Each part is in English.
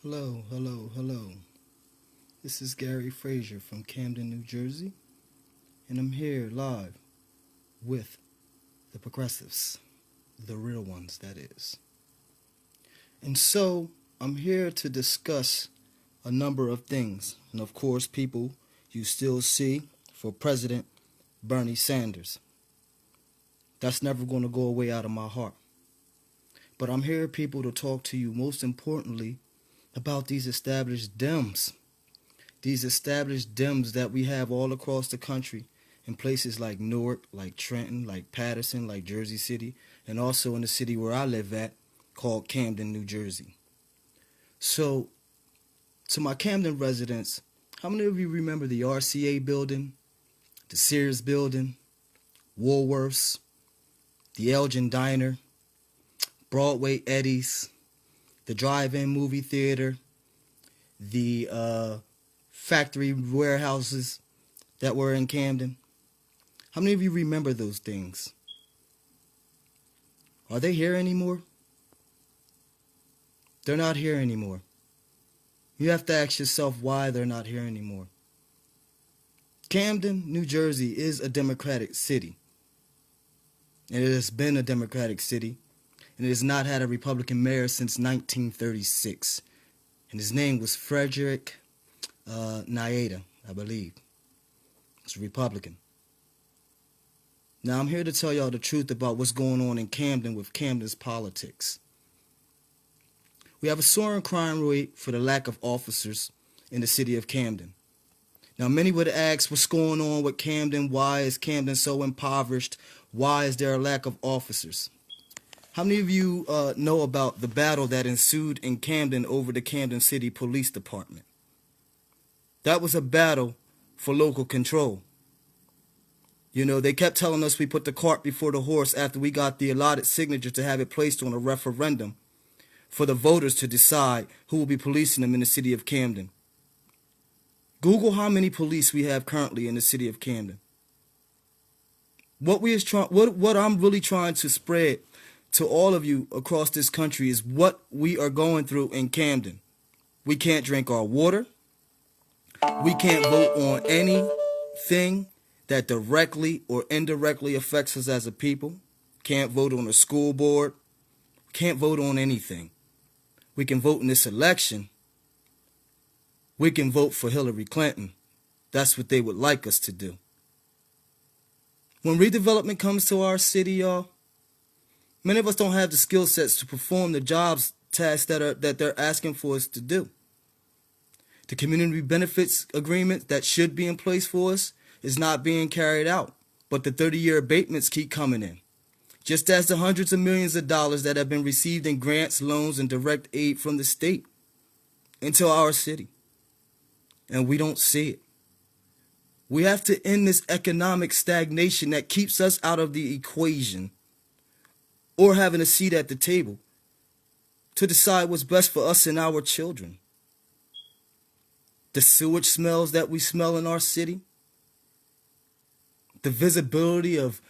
Hello, hello, hello. This is Gary Frazier from Camden, New Jersey, and I'm here live with the progressives, the real ones, that is. And so, I'm here to discuss a number of things. And of course, people you still see for President Bernie Sanders. That's never going to go away out of my heart. But I'm here, people, to talk to you most importantly about these established Dems. These established Dems that we have all across the country in places like Newark, like Trenton, like Patterson, like Jersey City, and also in the city where I live at called Camden, New Jersey. So, to my Camden residents, how many of you remember the RCA building, the Sears building, Woolworths, the Elgin Diner, Broadway Eddie's, the drive-in movie theater, the factory warehouses that were in Camden? How many of you remember those things? Are they here anymore? They're not here anymore. You have to ask yourself why they're not here anymore. Camden, New Jersey is a Democratic city. And it has been a Democratic city. And it has not had a Republican mayor since 1936. And his name was Frazier Camden, I believe. He's a Republican. Now, I'm here to tell y'all the truth about what's going on in Camden with Camden's politics. We have a soaring crime rate for the lack of officers in the city of Camden. Now, many would ask what's going on with Camden. Why is Camden so impoverished? Why is there a lack of officers? How many of you know about the battle that ensued in Camden over the Camden City Police Department? That was a battle for local control. You know, they kept telling us we put the cart before the horse after we got the allotted signature to have it placed on a referendum for the voters to decide who will be policing them in the city of Camden. Google how many police we have currently in the city of Camden. What I'm really trying to spread to all of you across this country is what we are going through in Camden. We can't drink our water. We can't vote on anything that directly or indirectly affects us as a people. Can't vote on a school board. Can't vote on anything. We can vote in this election. We can vote for Hillary Clinton. That's what they would like us to do. When redevelopment comes to our city, y'all, many of us don't have the skill sets to perform the jobs tasks that they're asking for us to do. The community benefits agreement that should be in place for us is not being carried out, but the 30-year abatements keep coming in. Just as the hundreds of millions of dollars that have been received in grants, loans, and direct aid from the state into our city. And we don't see it. We have to end this economic stagnation that keeps us out of the equation or having a seat at the table to decide what's best for us and our children. The sewage smells that we smell in our city, the visibility of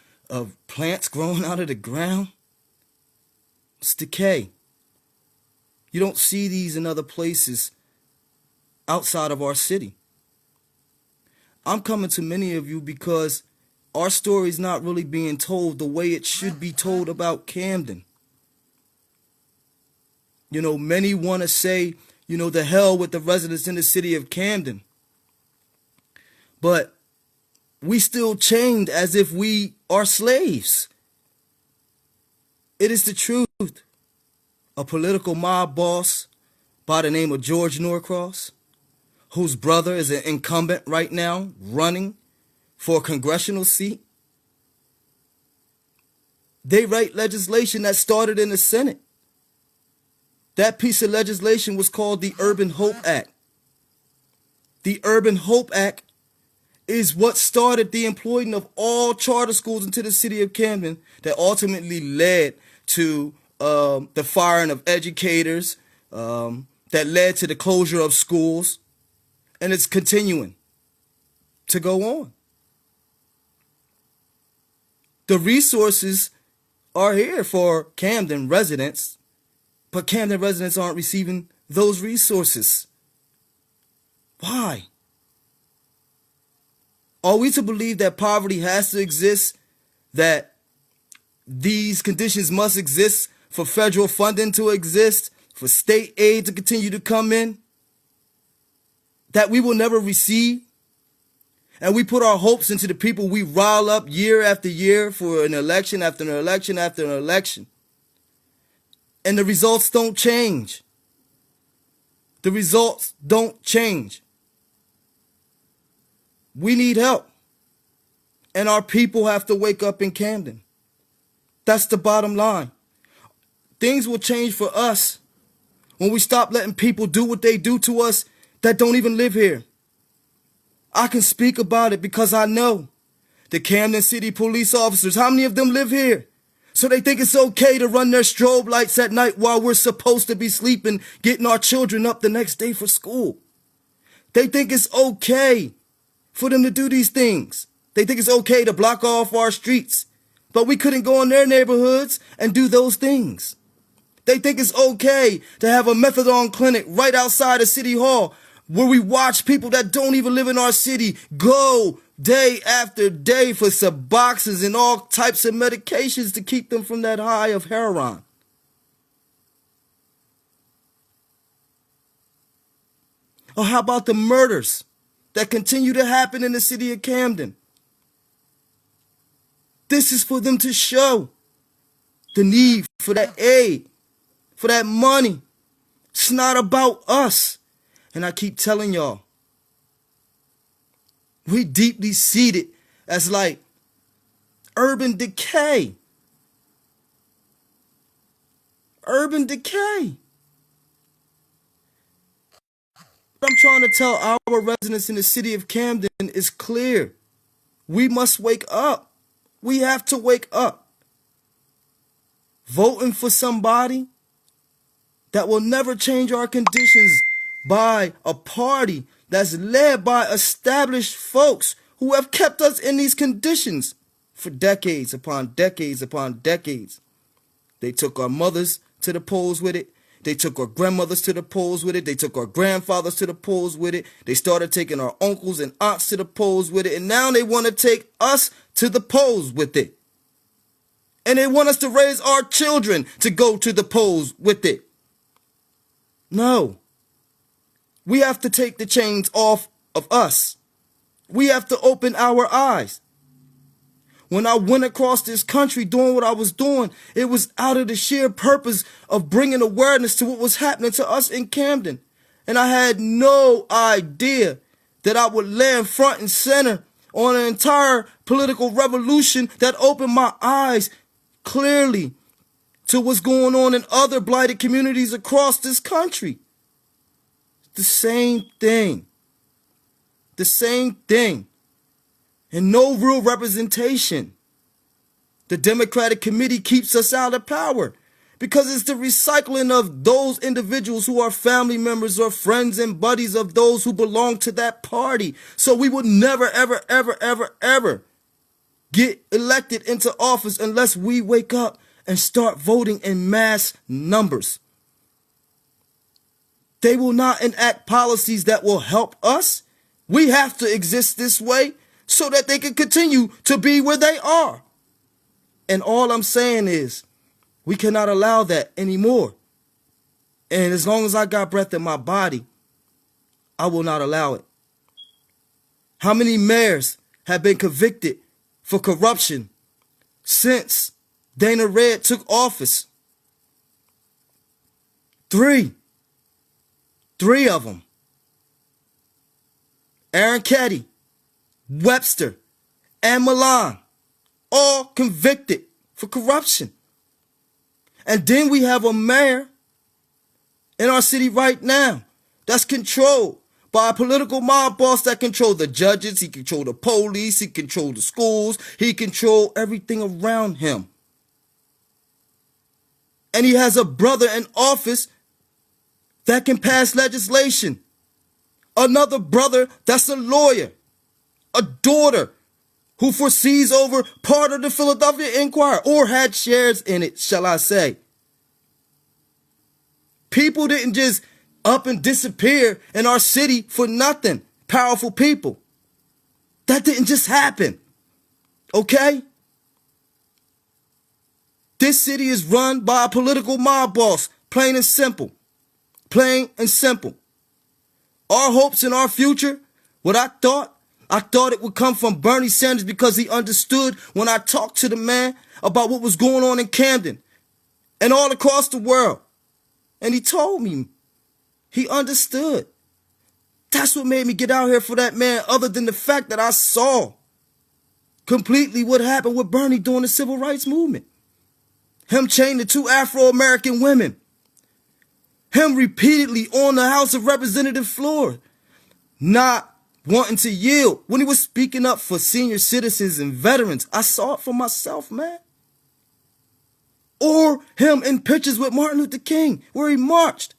plants growing out of the ground, it's decay. You don't see these in other places outside of our city. I'm coming to many of you because our story's not really being told the way it should be told about Camden. You know, many want to say, you know, the hell with the residents in the city of Camden. But we still chained as if we are slaves. It is the truth. A political mob boss by the name of George Norcross, whose brother is an incumbent right now running for a congressional seat. They write legislation that started in the Senate. That piece of legislation was called the Urban Hope Act. The Urban Hope Act is what started the employing of all charter schools into the city of Camden that ultimately led to the firing of educators, that led to the closure of schools, and it's continuing to go on. The resources are here for Camden residents, but Camden residents aren't receiving those resources. Why? Are we to believe that poverty has to exist, that these conditions must exist for federal funding to exist, for state aid to continue to come in, that we will never receive? And we put our hopes into the people we rile up year after year for an election after an election after an election. And the results don't change. The results don't change. We need help. And our people have to wake up in Camden. That's the bottom line. Things will change for us when we stop letting people do what they do to us that don't even live here. I can speak about it because I know the Camden City police officers, how many of them live here? So they think it's okay to run their strobe lights at night while we're supposed to be sleeping, getting our children up the next day for school. They think it's okay for them to do these things. They think it's okay to block off our streets, but we couldn't go in their neighborhoods and do those things. They think it's okay to have a methadone clinic right outside of City Hall where we watch people that don't even live in our city go day after day for Suboxones and all types of medications to keep them from that high of heroin. Or how about the murders that continue to happen in the city of Camden? This is for them to show the need for that aid, for that money. It's not about us. And I keep telling y'all, we deeply seated as like urban decay. Urban decay. What I'm trying to tell our residents in the city of Camden is clear. We must wake up. We have to wake up. Voting for somebody that will never change our conditions by a party that's led by established folks who have kept us in these conditions for decades upon decades upon decades. They took our mothers to the polls with it. They took our grandmothers to the polls with it. They took our grandfathers to the polls with it. They started taking our uncles and aunts to the polls with it. And now they want to take us to the polls with it. And they want us to raise our children to go to the polls with it. No. We have to take the chains off of us. We have to open our eyes. When I went across this country doing what I was doing, it was out of the sheer purpose of bringing awareness to what was happening to us in Camden. And I had no idea that I would land front and center on an entire political revolution that opened my eyes clearly to what's going on in other blighted communities across this country. The same thing. The same thing. And no real representation. The Democratic Committee keeps us out of power because it's the recycling of those individuals who are family members or friends and buddies of those who belong to that party. So we would never, ever, ever, ever, ever get elected into office unless we wake up and start voting in mass numbers. They will not enact policies that will help us. We have to exist this way so that they can continue to be where they are. And all I'm saying is we cannot allow that anymore. And as long as I got breath in my body, I will not allow it. How many mayors have been convicted for corruption since Dana Red took office? Three of them. Aaron Ketty, Webster, and Milan, all convicted for corruption. And then we have a mayor in our city right now that's controlled by a political mob boss that control the judges, he control the police, he control the schools, he control everything around him. And he has a brother in office that can pass legislation. Another brother that's a lawyer. A daughter who foresees over part of the Philadelphia Inquirer or had shares in it, shall I say. People didn't just up and disappear in our city for nothing. Powerful people. That didn't just happen. Okay? This city is run by a political mob boss. Plain and simple. Plain and simple. Our hopes in our future, what I thought it would come from Bernie Sanders because he understood when I talked to the man about what was going on in Camden and all across the world. And he told me. He understood. That's what made me get out here for that man, other than the fact that I saw completely what happened with Bernie during the civil rights movement. Him chaining 2 Afro-American women. Him repeatedly on the House of Representatives floor, not wanting to yield when he was speaking up for senior citizens and veterans. I saw it for myself, man. Or him in pictures with Martin Luther King where he marched.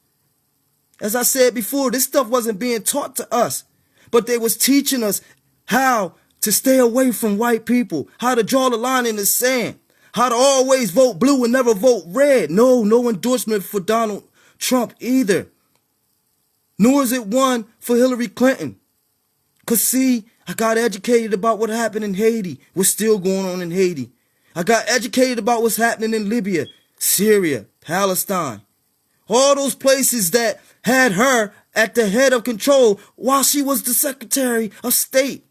As I said before, this stuff wasn't being taught to us, but they was teaching us how to stay away from white people, how to draw the line in the sand, how to always vote blue and never vote red. No endorsement for Donald Trump either. Nor is it one for Hillary Clinton. Because see, I got educated about what happened in Haiti, what's still going on in Haiti. I got educated about what's happening in Libya, Syria, Palestine. All those places that had her at the head of control while she was the Secretary of State.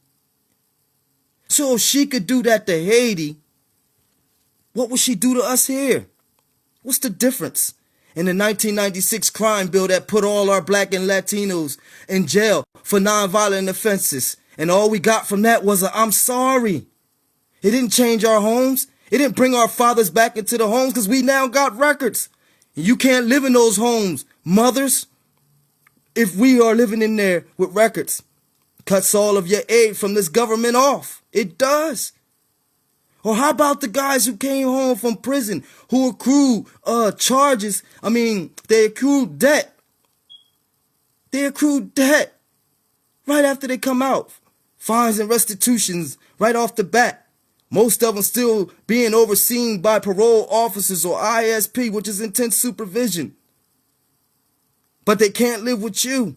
So if she could do that to Haiti, what would she do to us here? What's the difference? In the 1996 crime bill that put all our black and Latinos in jail for nonviolent offenses. And all we got from that was a "I'm sorry." It didn't change our homes. It didn't bring our fathers back into the homes because we now got records. And you can't live in those homes, mothers, if we are living in there with records. Cuts all of your aid from this government off. It does. Or how about the guys who came home from prison who accrued charges? They accrued debt. They accrued debt right after they come out. Fines and restitutions right off the bat. Most of them still being overseen by parole officers or ISP, which is intense supervision. But they can't live with you.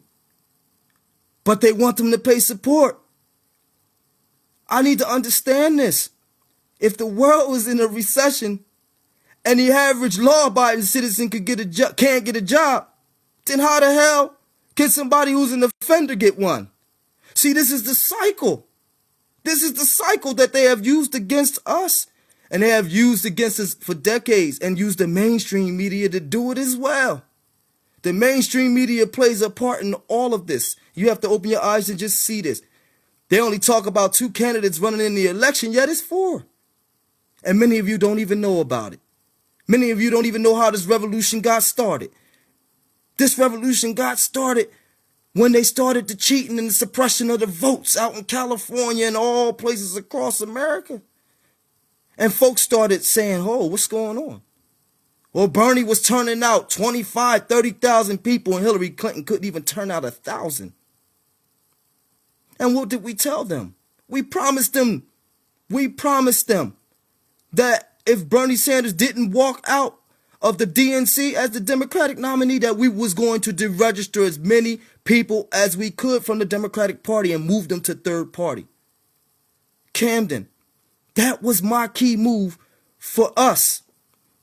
But they want them to pay support. I need to understand this. If the world was in a recession and the average law-abiding citizen can't get a job, then how the hell can somebody who's an offender get one? See, this is the cycle. This is the cycle that they have used against us. And they have used against us for decades and used the mainstream media to do it as well. The mainstream media plays a part in all of this. You have to open your eyes and just see this. They only talk about 2 candidates running in the election, yet it's 4. And many of you don't even know about it. Many of you don't even know how this revolution got started. This revolution got started when they started the cheating and the suppression of the votes out in California and all places across America. And folks started saying, "Oh, what's going on?" Well, Bernie was turning out 25, 30,000 people, and Hillary Clinton couldn't even turn out 1,000. And what did we tell them? We promised them that if Bernie Sanders didn't walk out of the DNC as the Democratic nominee, that we was going to deregister as many people as we could from the Democratic Party and move them to third party. Camden, that was my key move for us.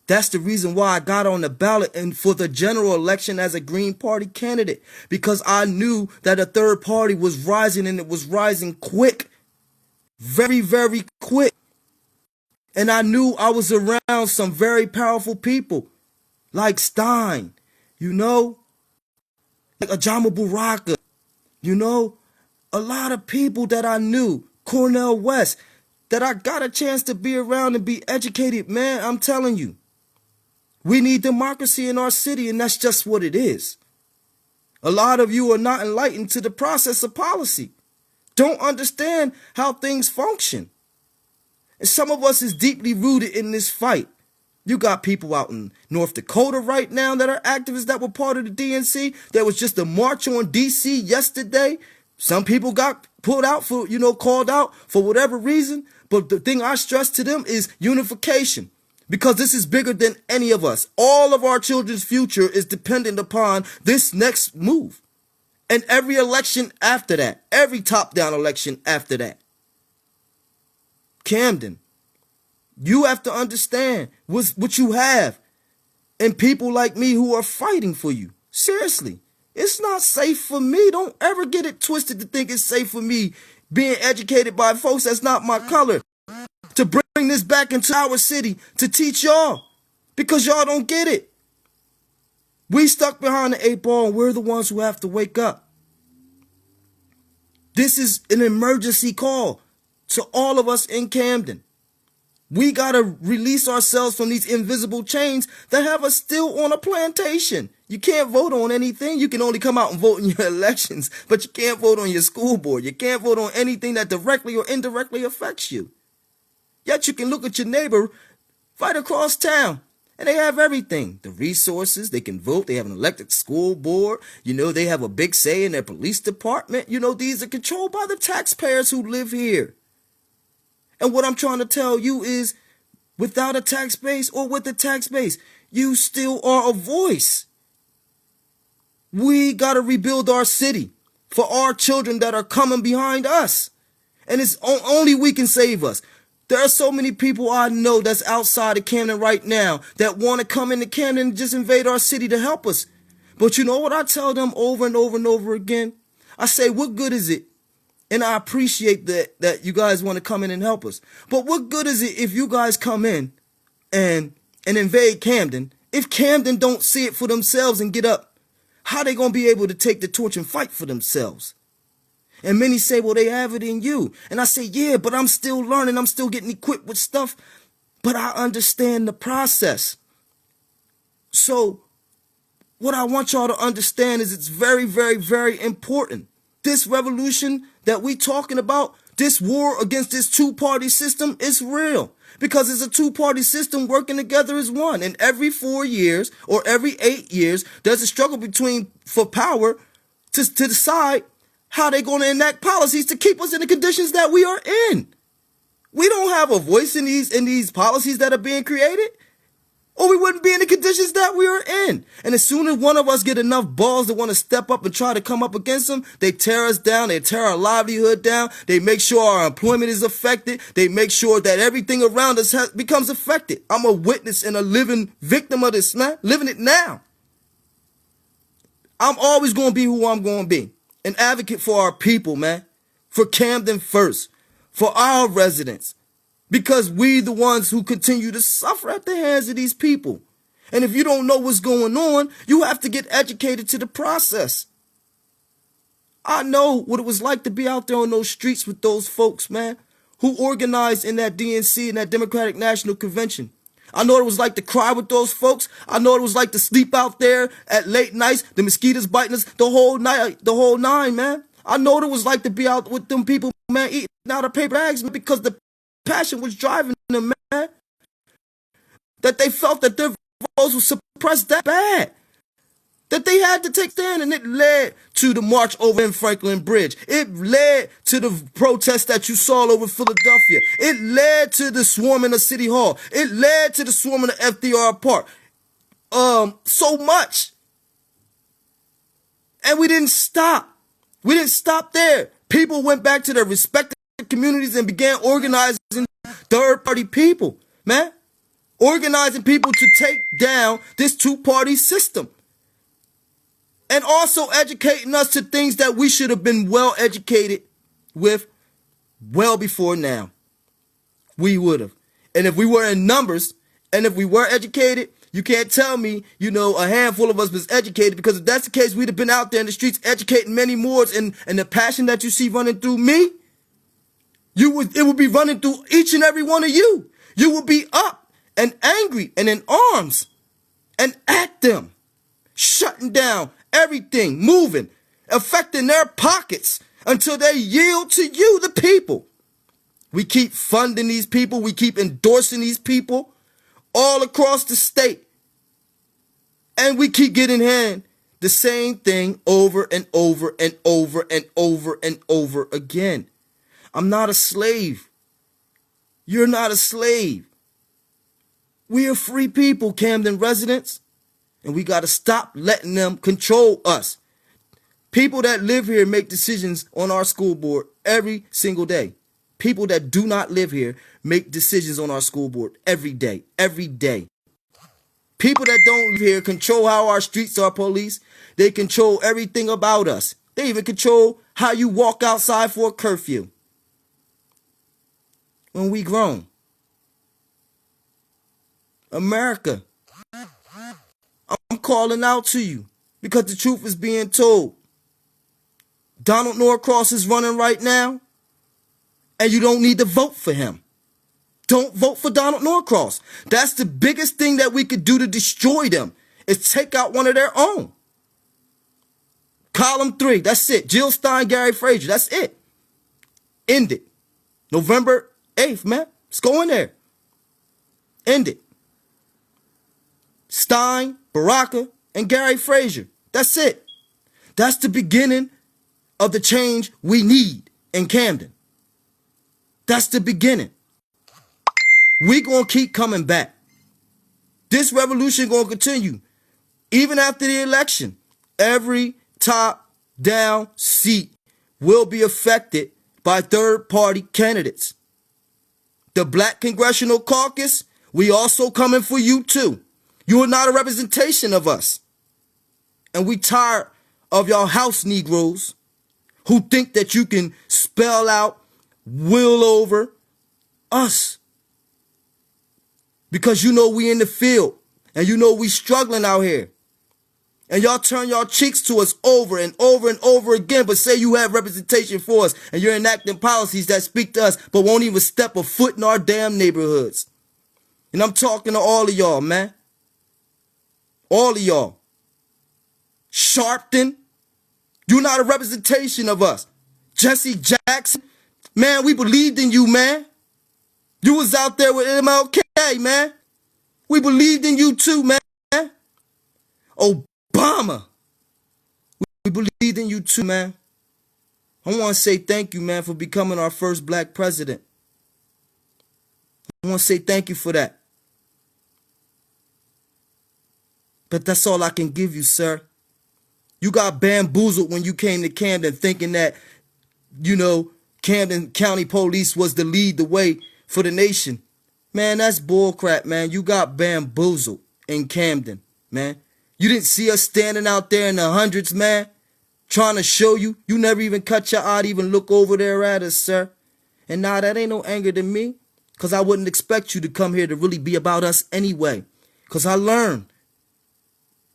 That's the reason why I got on the ballot and for the general election as a Green Party candidate, because I knew that a third party was rising, and it was rising quick, very, very quick. And I knew I was around some very powerful people like Stein, like Ajama Baraka, a lot of people that I knew, Cornel West, that I got a chance to be around and be educated. Man, I'm telling you, we need democracy in our city, and that's just what it is. A lot of you are not enlightened to the process of policy, don't understand how things function. And some of us is deeply rooted in this fight. You got people out in North Dakota right now that are activists that were part of the DNC. There was just a march on DC yesterday. Some people got pulled out called out for whatever reason. But the thing I stress to them is unification. because this is bigger than any of us. All of our children's future is dependent upon this next move. And every election after that, every top-down election after that. Camden, you have to understand what you have and people like me who are fighting for you. Seriously, it's not safe for me. Don't ever get it twisted to think it's safe for me being educated by folks that's not my color, to bring this back into our city to teach y'all, because y'all don't get it. We stuck behind the 8 ball and we're the ones who have to wake up. This is an emergency call to all of us in Camden. We got to release ourselves from these invisible chains that have us still on a plantation. You can't vote on anything. You can only come out and vote in your elections, but you can't vote on your school board. You can't vote on anything that directly or indirectly affects you. Yet you can look at your neighbor right across town, and they have everything. The resources, they can vote, they have an elected school board, they have a big say in their police department. These are controlled by the taxpayers who live here. And what I'm trying to tell you is, without a tax base or with a tax base, you still are a voice. We got to rebuild our city for our children that are coming behind us. And it's only we can save us. There are so many people I know that's outside of Camden right now that want to come into Camden and just invade our city to help us. But you know what I tell them over and over and over again? I say, what good is it? And I appreciate that you guys want to come in and help us. But what good is it if you guys come in and invade Camden, if Camden don't see it for themselves and get up? How they going to be able to take the torch and fight for themselves? And many say, well, they have it in you. And I say, yeah, but I'm still learning. I'm still getting equipped with stuff. But I understand the process. So what I want y'all to understand is it's very, very, very important. This revolution that we talking about, this war against this two-party system, is real. Because it's a two-party system working together as one. And every 4 years or every 8 years, there's a struggle for power to decide how they're going to enact policies to keep us in the conditions that we are in. We don't have a voice in these policies that are being created, or we wouldn't be in the conditions that we are in. And as soon as one of us get enough balls to want to step up and try to come up against them, they tear us down, they tear our livelihood down, they make sure our employment is affected, they make sure that everything around us becomes affected. I'm a witness and a living victim of this, man, living it now. I'm always going to be who I'm going to be. An advocate for our people, man. For Camden first. For our residents. Because we the ones who continue to suffer at the hands of these people. And if you don't know what's going on, you have to get educated to the process. I know what it was like to be out there on those streets with those folks, man, who organized in that DNC and that Democratic National Convention. I know what it was like to cry with those folks. I know what it was like to sleep out there at late nights, the mosquitoes biting us, the whole nine, man. I know what it was like to be out with them people, man, eating out of paper bags, because the passion was driving them, man. That they felt that their votes were suppressed that bad. That they had to take stand, and it led to the march over in Franklin Bridge. It led to the protests that you saw over Philadelphia. It led to the swarming of City Hall. It led to the swarming of FDR Park. So much. And we didn't stop. We didn't stop there. People went back to their respective communities and began organizing third-party people, man. Organizing people to take down this two-party system. And also educating us to things that we should have been well educated with well before now. We would have. And if we were in numbers, and if we were educated, you can't tell me, a handful of us was educated, because if that's the case, we'd have been out there in the streets educating many more. And the passion that you see running through me, it would be running through each and every one of you. You would be up and angry and in arms and at them, shutting down everything, moving, affecting their pockets until they yield to you, the people. We keep funding these people. We keep endorsing these people all across the state. And we keep getting hand the same thing over and over and over and over and over again. I'm not a slave. You're not a slave. We are free people, Camden residents, and we got to stop letting them control us. People that live here make decisions on our school board every single day. People that do not live here make decisions on our school board every day, every day. People that don't live here control how our streets are policed. They control everything about us. They even control how you walk outside for a curfew. When we grown. America, I'm calling out to you because the truth is being told. Donald Norcross is running right now, and you don't need to vote for him. Don't vote for Donald Norcross. That's the biggest thing that we could do to destroy them, is take out one of their own. Column 3, that's it. Jill Stein, Gary Frazier, that's it. End it. November 8th, man. Let's go in there. End it. Stein, Baraka, and Gary Frazier. That's it. That's the beginning of the change we need in Camden. That's the beginning. We gonna keep coming back. This revolution gonna continue. Even after the election, every top-down seat will be affected by third-party candidates. The Black Congressional Caucus, we also coming for you too. You are not a representation of us. And we tired of y'all house Negroes who think that you can spell out, will over us. Because you know we in the field and you know we struggling out here. And y'all turn y'all cheeks to us over and over and over again, but say you have representation for us and you're enacting policies that speak to us, but won't even step a foot in our damn neighborhoods. And I'm talking to all of y'all, man. All of y'all. Sharpton, you're not a representation of us. Jesse Jackson, man, we believed in you, man. You was out there with MLK, man. We believed in you too, man. Obama, we believed in you too, man. I want to say thank you, man, for becoming our first black president. I want to say thank you for that. But that's all I can give you, sir. You got bamboozled when you came to Camden thinking that, you know, Camden County Police was to lead the way for the nation. Man, that's bullcrap, man. You got bamboozled in Camden, man. You didn't see us standing out there in the hundreds, man, trying to show you. You never even cut your eye to even look over there at us, sir. And nah, that ain't no anger to me, because I wouldn't expect you to come here to really be about us anyway. Because I learned,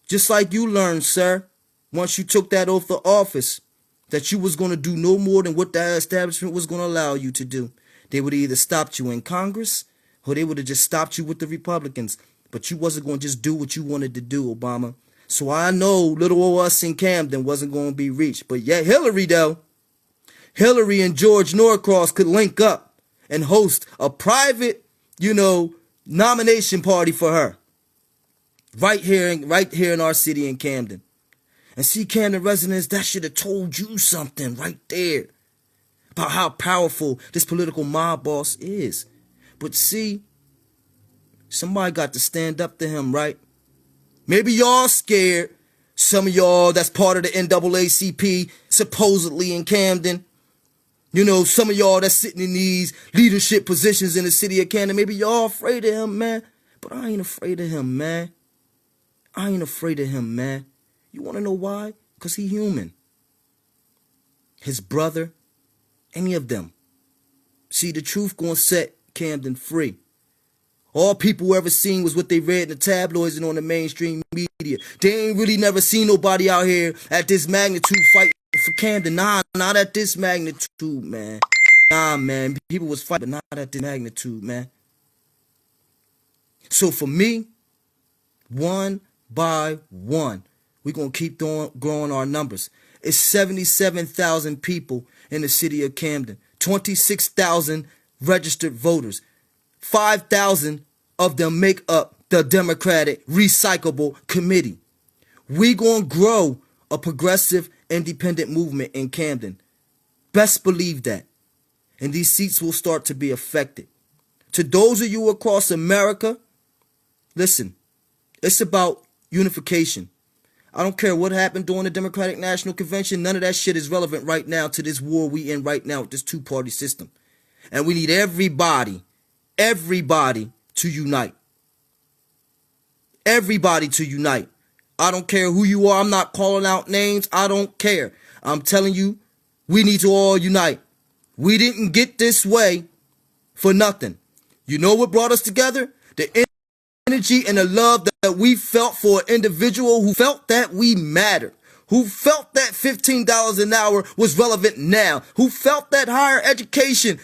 just like you learned, sir, once you took that oath of office, that you was going to do no more than what that establishment was going to allow you to do. They would have either stopped you in Congress or they would have just stopped you with the Republicans. But you wasn't going to just do what you wanted to do, Obama. So I know little old us in Camden wasn't going to be reached. But yeah, Hillary, though. Hillary and George Norcross could link up and host a private, you know, nomination party for her. Right here in our city in Camden. And see, Camden residents, that should have told you something right there about how powerful this political mob boss is. But see, somebody got to stand up to him, right? Maybe y'all scared. Some of y'all that's part of the NAACP, supposedly in Camden. You know, some of y'all that's sitting in these leadership positions in the city of Camden, maybe y'all afraid of him, man. But I ain't afraid of him, man. I ain't afraid of him, man. You want to know why? Because he human. His brother, any of them. See, the truth gonna set Camden free. All people ever seen was what they read in the tabloids and on the mainstream media. They ain't really never seen nobody out here at this magnitude fighting for Camden. Nah, not at this magnitude, man. Nah, man. People was fighting, but not at this magnitude, man. So for me, one by one, we're going to keep growing our numbers. It's 77,000 people in the city of Camden. 26,000 registered voters. 5,000 of them make up the Democratic Recyclable Committee. We're going to grow a progressive independent movement in Camden. Best believe that. And these seats will start to be affected. To those of you across America, Listen, it's about unification. I don't care what happened during the Democratic National Convention. None of that shit is relevant right now to this war we in right now with this two-party system. And we need everybody to unite. Everybody to unite. I don't care who you are. I'm not calling out names. I don't care. I'm telling you, we need to all unite. We didn't get this way for nothing. You know what brought us together? The energy and the love that we felt for an individual who felt that we mattered, who felt that $15 an hour was relevant now, who felt that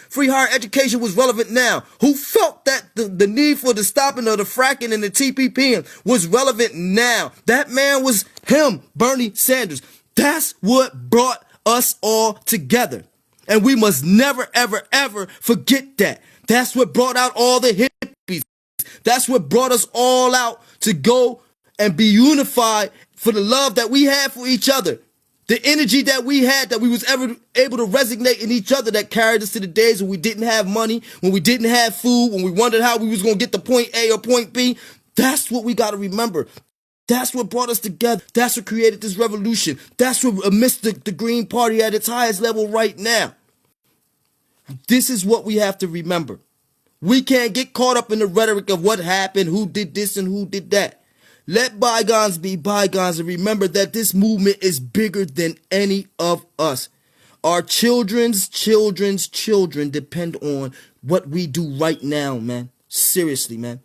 free higher education was relevant now, who felt that the need for the stopping of the fracking and the TPP was relevant now. That man was him, Bernie Sanders. That's what brought us all together. And we must never, ever, ever forget that. That's what brought out all the hippies. That's what brought us all out to go and be unified for the love that we had for each other. The energy that we had, that we was ever able to resonate in each other, that carried us to the days when we didn't have money, when we didn't have food, when we wondered how we was going to get to point A or point B. That's what we got to remember. That's what brought us together. That's what created this revolution. That's what amidst the Green Party at its highest level right now. This is what we have to remember. We can't get caught up in the rhetoric of what happened, who did this and who did that. Let bygones be bygones and remember that this movement is bigger than any of us. Our children's children depend on what we do right now, man. Seriously, man.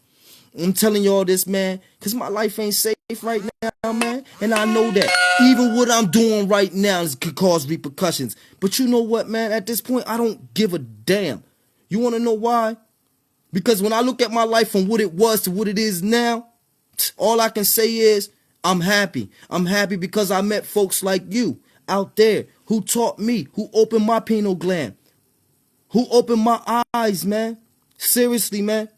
I'm telling y'all this, man, because my life ain't safe right now, man. And I know that even what I'm doing right now could cause repercussions. But you know what, man? At this point, I don't give a damn. You want to know why? Because when I look at my life from what it was to what it is now, all I can say is I'm happy. I'm happy because I met folks like you out there who taught me, who opened my pineal gland, who opened my eyes, man. Seriously, man.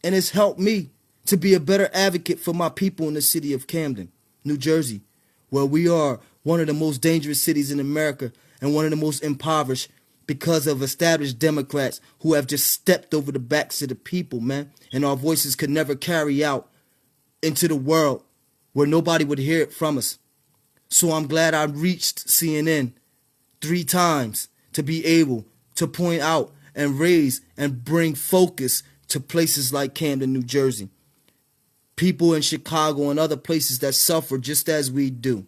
And it's helped me to be a better advocate for my people in the city of Camden, New Jersey, where we are one of the most dangerous cities in America and one of the most impoverished because of established Democrats who have just stepped over the backs of the people, man. And our voices could never carry out into the world where nobody would hear it from us. So I'm glad I reached CNN 3 times to be able to point out and raise and bring focus to places like Camden, New Jersey. People in Chicago and other places that suffer just as we do.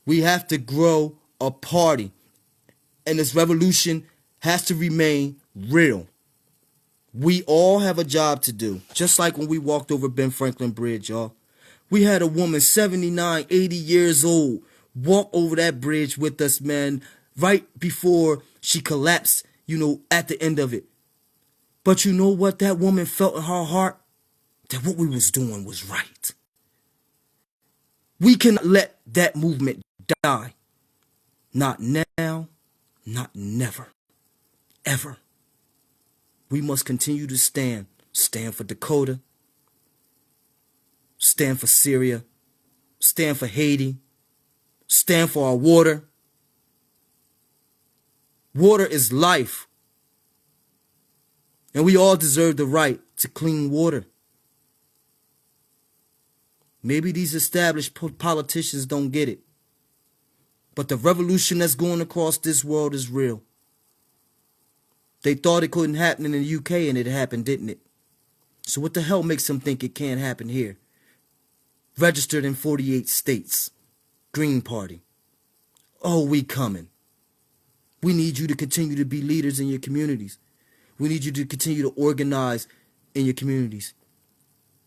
We have to grow a party. And this revolution has to remain real. We all have a job to do. Just like when we walked over Ben Franklin Bridge, y'all. We had a woman 79, 80 years old walk over that bridge with us, man, right before she collapsed, at the end of it. But you know what that woman felt in her heart? That what we was doing was right. We cannot let that movement die. Not now, not never, ever. We must continue to stand. Stand for Dakota. Stand for Syria. Stand for Haiti. Stand for our water. Water is life. And we all deserve the right to clean water. Maybe these established politicians don't get it. But the revolution that's going across this world is real. They thought it couldn't happen in the UK and it happened, didn't it? So what the hell makes them think it can't happen here? Registered in 48 states. Green Party. Oh, we coming. We need you to continue to be leaders in your communities. We need you to continue to organize in your communities.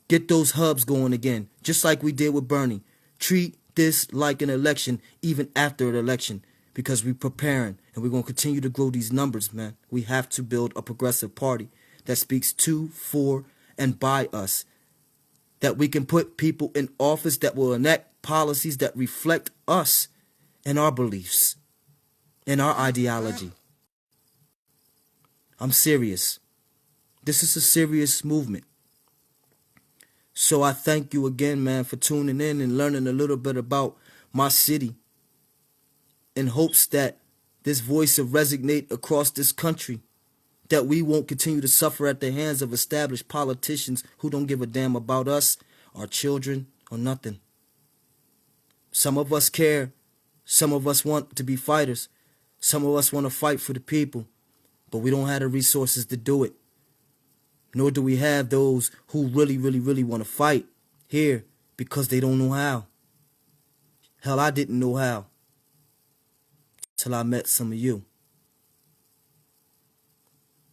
Get those hubs going again, just like we did with Bernie. Treat this like an election, even after an election, because we're preparing and we're going to continue to grow these numbers, man. We have to build a progressive party that speaks to, for, and by us. That we can put people in office that will enact policies that reflect us and our beliefs and our ideology. I'm serious. This is a serious movement. So I thank you again, man, for tuning in and learning a little bit about my city in hopes that this voice will resonate across this country that we won't continue to suffer at the hands of established politicians who don't give a damn about us, our children, or nothing. Some of us care. Some of us want to be fighters. Some of us want to fight for the people, but we don't have the resources to do it. Nor do we have those who really, really, really want to fight here because they don't know how. Hell, I didn't know how till I met some of you.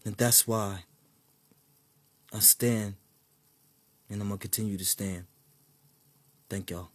And that's why I stand, and I'm going to continue to stand. Thank y'all.